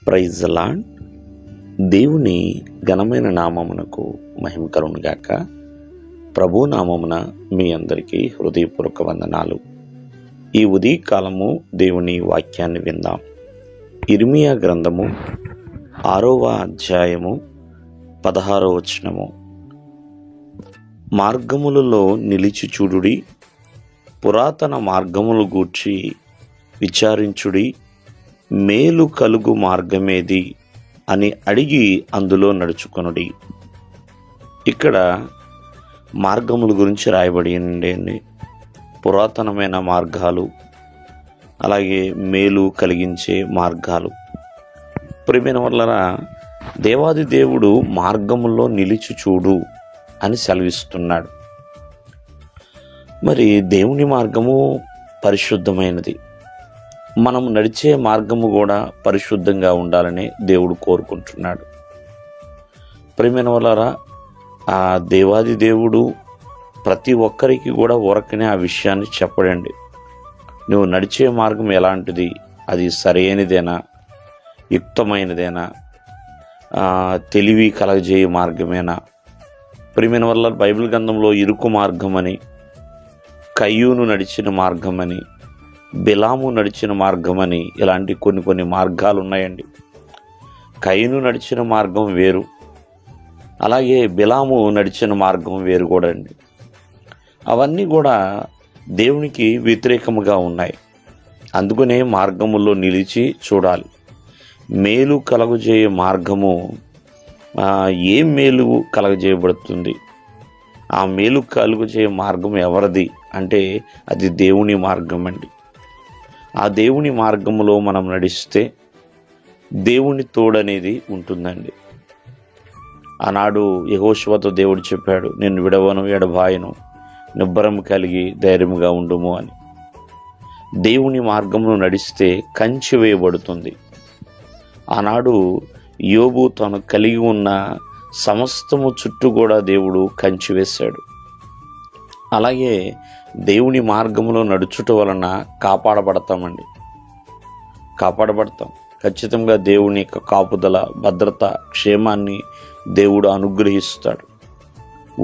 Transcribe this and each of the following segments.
Praise the lord. దేవుని ఘనమైన నామమునకు మహిమ కలుగును గాక. ప్రభు నామమున మీ అందరికీ హృదయపూర్వక వందనాలు. ఈ ఉదయకాలము దేవుని వాక్యాన్ని విందాం. ఇర్మియా గ్రంథము 6వ అధ్యాయము 16వ వచనము. మార్గములలో నిలిచి చూడుడి, పురాతన మార్గములు గూర్చి విచారించుడి, మేలు కలుగు మార్గమేది అని అడిగి అందులో నడుచుకొనుడి. ఇక్కడ మార్గముల గురించి రాయబడి ఉండండి. పురాతనమైన మార్గాలు, అలాగే మేలు కలిగించే మార్గాలు. ప్రియమైన వాళ్ళరా, దేవాది దేవుడు మార్గములో నిలిచి చూడు అని సెలవిస్తున్నాడు. మరి దేవుని మార్గము పరిశుద్ధమైనది. మనం నడిచే మార్గము కూడా పరిశుద్ధంగా ఉండాలని దేవుడు కోరుకుంటున్నాడు. ప్రియమైన వాళ్ళారా, ఆ దేవాది దేవుడు ప్రతి ఒక్కరికి కూడా ఊరకనే ఆ విషయాన్ని చెప్పడండి. నువ్వు నడిచే మార్గం ఎలాంటిది, అది సరైనదేనా, యుక్తమైనదేనా, తెలివి కలగజేయ మార్గమేనా. ప్రియమైన వల్ల బైబిల్ గ్రంథంలో ఇరుకు మార్గమని, కయ్యూను నడిచిన మార్గమని, బిలాము నడిచిన మార్గమని, ఇలాంటి కొన్ని మార్గాలు ఉన్నాయండి. కయ్యూను నడిచిన మార్గం వేరు, అలాగే బిలాము నడిచిన మార్గం వేరు కూడా అండి. అవన్నీ కూడా దేవునికి వ్యతిరేకముగా ఉన్నాయి. అందుకనే మార్గములో నిలిచి చూడాలి. మేలు కలుగజేయ మార్గము, ఏం మేలు కలుగజేయబడుతుంది, ఆ మేలు కలుగజేయ మార్గం ఎవరిది అంటే అది దేవుని మార్గం అండి. ఆ దేవుని మార్గములో మనం నడిస్తే దేవుని తోడనేది ఉంటుందండి. ఆనాడు యెహోషువతో దేవుడు చెప్పాడు, నేను విడవను ఎడబాయను, నిబ్బరం కలిగి ధైర్యముగా ఉండుము అని. దేవుని మార్గమును నడిస్తే కంచె వేయబడుతుంది. ఆనాడు యోబు తను కలిగి ఉన్న సమస్తము చుట్టూ కూడా దేవుడు కంచె వేశాడు. అలాగే దేవుని మార్గంలో నడుచుట వలన కాపాడబడతాం. ఖచ్చితంగా దేవుని యొక్క కాపుదల, భద్రత, క్షేమాన్ని దేవుడు అనుగ్రహిస్తాడు.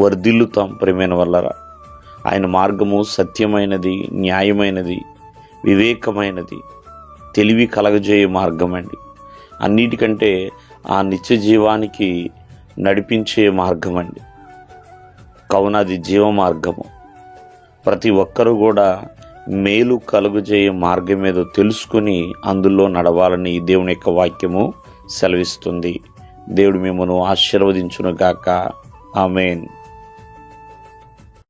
వర్ధిల్లుతాం. ప్రియమైన వల్లరా, ఆయన మార్గము సత్యమైనది, న్యాయమైనది, వివేకమైనది, తెలివి కలగజేయ మార్గం అండి. అన్నిటికంటే ఆ నిత్య జీవానికి నడిపించే మార్గం అండి. కావున అది జీవ మార్గము. ప్రతి ఒక్కరూ కూడా మేలు కలుగజేయ మార్గం ఏదో తెలుసుకుని అందులో నడవాలని దేవుని యొక్క వాక్యము సెలవిస్తుంది. దేవుడు మిమ్మల్ని ఆశీర్వదించును గాక. ఆమేన్.